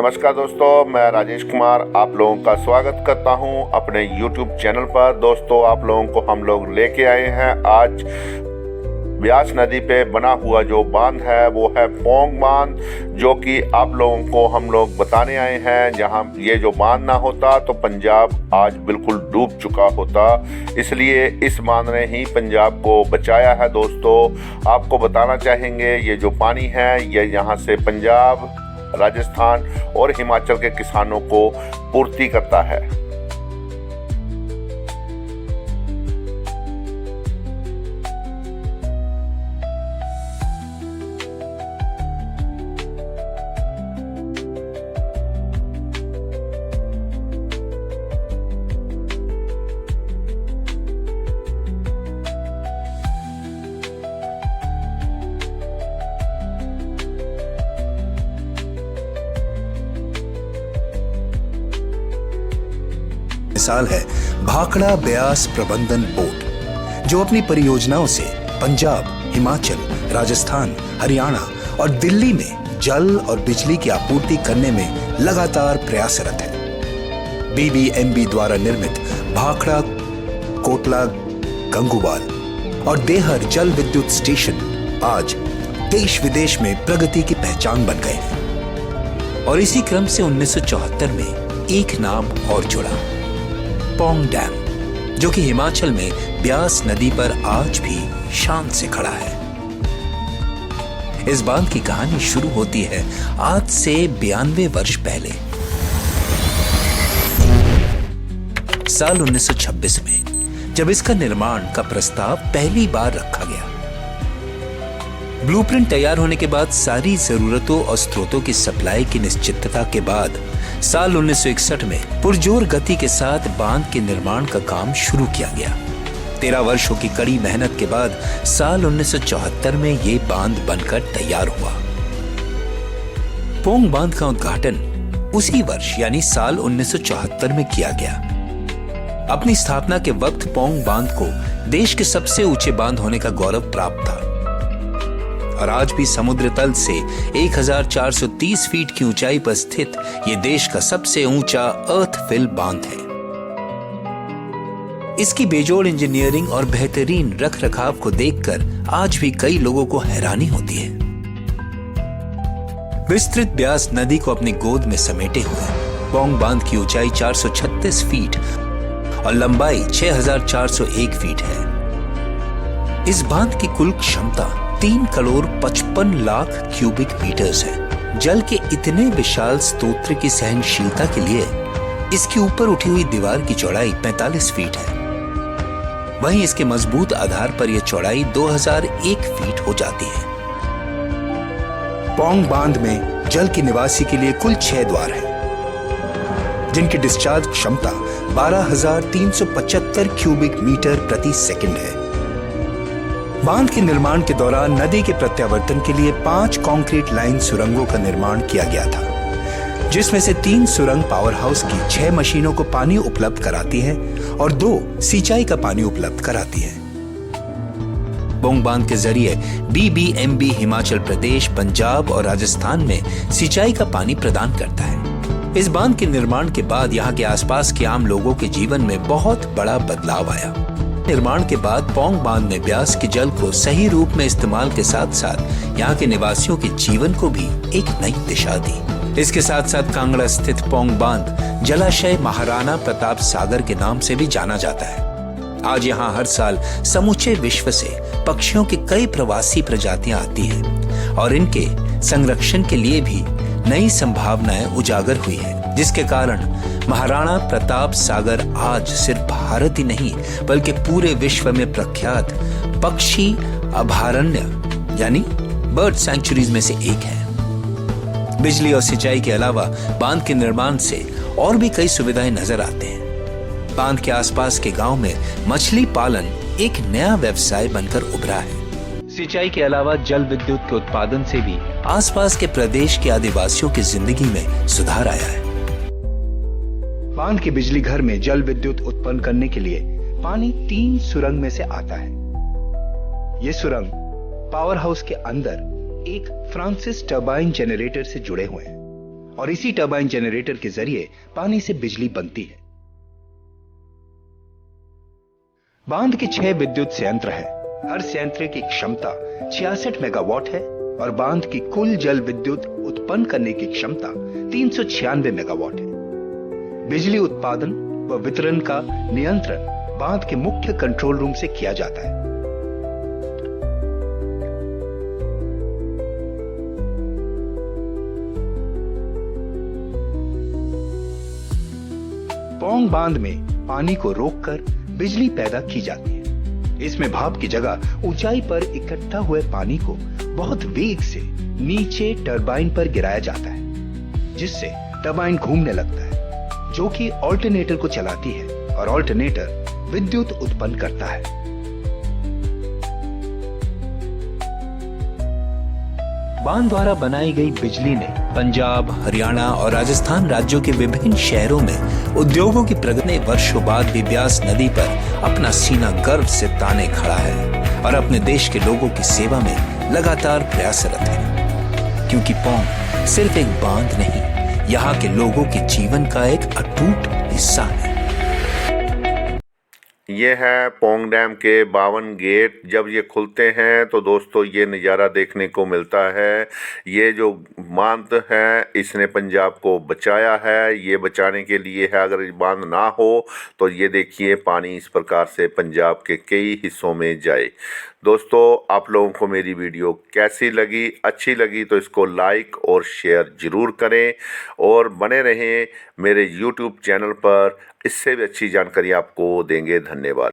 नमस्कार दोस्तों, मैं राजेश कुमार आप लोगों का स्वागत करता हूं अपने YouTube चैनल पर। दोस्तों, आप लोगों को हम लोग लेके आए हैं आज ब्यास नदी पे बना हुआ जो बांध है वो है पोंग बांध, जो कि आप लोगों को हम लोग बताने आए हैं। जहां ये जो बांध ना होता तो पंजाब आज बिल्कुल डूब चुका होता, इसलिए इस बांध ने ही पंजाब को बचाया है। दोस्तों, आपको बताना चाहेंगे ये जो पानी है ये यहाँ से पंजाब, राजस्थान और हिमाचल के किसानों को पूर्ति करता है। मिसाल है भाखड़ा ब्यास प्रबंधन बोर्ड, जो अपनी परियोजनाओं से पंजाब, हिमाचल, राजस्थान, हरियाणा और दिल्ली में जल और बिजली की आपूर्ति करने में लगातार प्रयासरत है। बीबीएमबी द्वारा निर्मित भाखड़ा, कोटला, गंगूबाल और देहर जल विद्युत स्टेशन आज देश विदेश में प्रगति की पहचान बन गए हैं। और इसी क्रम से 1974 में एक नाम और जुड़ा, पोंग डैम, जो कि हिमाचल में ब्यास नदी पर आज भी शान से खड़ा है। इस बांध की कहानी शुरू होती है आज से 92 वर्ष पहले, साल 1926 में, जब इसका निर्माण का प्रस्ताव पहली बार रखा गया। ब्लूप्रिंट तैयार होने के बाद सारी जरूरतों और स्रोतों की सप्लाई की निश्चितता के बाद साल 1961 में पुरजोर गति के साथ बांध के निर्माण का काम शुरू किया गया। 13 वर्षों की कड़ी मेहनत के बाद साल 1974 में ये बांध बनकर तैयार हुआ। पोंग बांध का उद्घाटन उसी वर्ष यानी साल 1974 में किया गया। अपनी स्थापना के वक्त पोंग बांध को देश के सबसे ऊंचे बांध होने का गौरव प्राप्त था और आज भी समुद्र तल से 1430 फीट की ऊंचाई पर स्थित ये देश का सबसे ऊंचा अर्थ फिल बांध है। इसकी बेजोड़ इंजीनियरिंग और बेहतरीन रख रखाव को देखकर आज भी कई लोगों को हैरानी होती है। विस्तृत ब्यास नदी को अपनी गोद में समेटे हुए पोंग बांध की ऊंचाई 436 फीट और लंबाई 6401 फीट है। इस बांध की कुल क्षमता 3 करोड़ 55 लाख क्यूबिक मीटर्स है। जल के इतने विशाल स्तोत्र की सहनशीलता के लिए इसके ऊपर उठी हुई दीवार की चौड़ाई 45 फीट है। वहीं इसके मजबूत आधार पर यह चौड़ाई 2001 फीट हो जाती है। पोंग बांध में जल की निवासी के लिए कुल 6 द्वार हैं, जिनकी डिस्चार्ज क्षमता 12,375 क्यूबिक मीटर प्रति सेकंड है। बांध के निर्माण के दौरान नदी के प्रत्यावर्तन के लिए 5 कंक्रीट लाइन सुरंगों का निर्माण किया गया था, जिसमें से 3 सुरंग पावर हाउस की 6 मशीनों को पानी उपलब्ध कराती है और 2 सिंचाई का पानी उपलब्ध कराती है। पोंग बांध के जरिए बीबीएमबी हिमाचल प्रदेश, पंजाब और राजस्थान में सिंचाई का पानी प्रदान करता है। इस बांध के निर्माण के बाद यहाँ के आसपास के आम लोगों के जीवन में बहुत बड़ा बदलाव आया। निर्माण के बाद पोंग बांध ने ब्यास के जल को सही रूप में इस्तेमाल के साथ साथ यहाँ के निवासियों के जीवन को भी एक नई दिशा दी। इसके साथ साथ कांगड़ा स्थित पोंग बांध जलाशय महाराणा प्रताप सागर के नाम से भी जाना जाता है। आज यहाँ हर साल समूचे विश्व से पक्षियों की कई प्रवासी प्रजातियां आती हैं और इनके संरक्षण के लिए भी नई संभावनाएं उजागर हुई है, जिसके कारण महाराणा प्रताप सागर आज सिर्फ भारत ही नहीं बल्कि पूरे विश्व में प्रख्यात पक्षी अभयारण्य यानी बर्ड सैंक्चुरीज में से एक है। बिजली और सिंचाई के अलावा बांध के निर्माण से और भी कई सुविधाएं नजर आते हैं। बांध के आसपास के गांव में मछली पालन एक नया व्यवसाय बनकर उभरा है। सिंचाई के अलावा जल विद्युत के उत्पादन से भी आसपास के प्रदेश के आदिवासियों की जिंदगी में सुधार आया है। बांध के बिजली घर में जल विद्युत उत्पन्न करने के लिए पानी 3 सुरंग में से आता है। ये सुरंग पावर हाउस के अंदर एक फ्रांसिस टरबाइन जनरेटर से जुड़े हुए हैं और इसी टरबाइन जनरेटर के जरिए पानी से बिजली बनती है। बांध के 6 विद्युत संयंत्र है। हर संयंत्र की क्षमता 66 मेगावाट है और बांध की कुल जल विद्युत उत्पन्न करने की क्षमता 396 मेगावाट है। बिजली उत्पादन व वितरण का नियंत्रण बांध के मुख्य कंट्रोल रूम से किया जाता है। पौंग बांध में पानी को रोककर बिजली पैदा की जाती है। इसमें भाप की जगह ऊंचाई पर इकट्ठा हुए पानी को बहुत वेग से नीचे टरबाइन पर गिराया जाता है, जिससे टरबाइन घूमने लगता है, जो कि ऑल्टरनेटर को चलाती है और ऑल्टरनेटर विद्युत उत्पन्न करता है। बांध द्वारा बनाई गई बिजली ने पंजाब, हरियाणा और राजस्थान राज्यों के विभिन्न शहरों में उद्योगों की प्रगति ने वर्षों बाद भी ब्यास नदी पर अपना सीना गर्व से ताने खड़ा है और अपने देश के लोगों की सेवा में लगातार प्रयासरत है, क्योंकि पौंग सिर्फ एक बांध नहीं, यहाँ के लोगों के जीवन का एक अटूट हिस्सा है। ये है पौंग डैम के 52 गेट। जब ये खुलते हैं तो दोस्तों ये नज़ारा देखने को मिलता है। ये जो बांध है इसने पंजाब को बचाया है, ये बचाने के लिए है। अगर ये बांध ना हो तो ये देखिए पानी इस प्रकार से पंजाब के कई हिस्सों में जाए। दोस्तों आप लोगों को मेरी वीडियो कैसी लगी? अच्छी लगी तो इसको लाइक और शेयर ज़रूर करें और बने रहें मेरे YouTube चैनल पर। इससे भी अच्छी जानकारी आपको देंगे। धन्यवाद।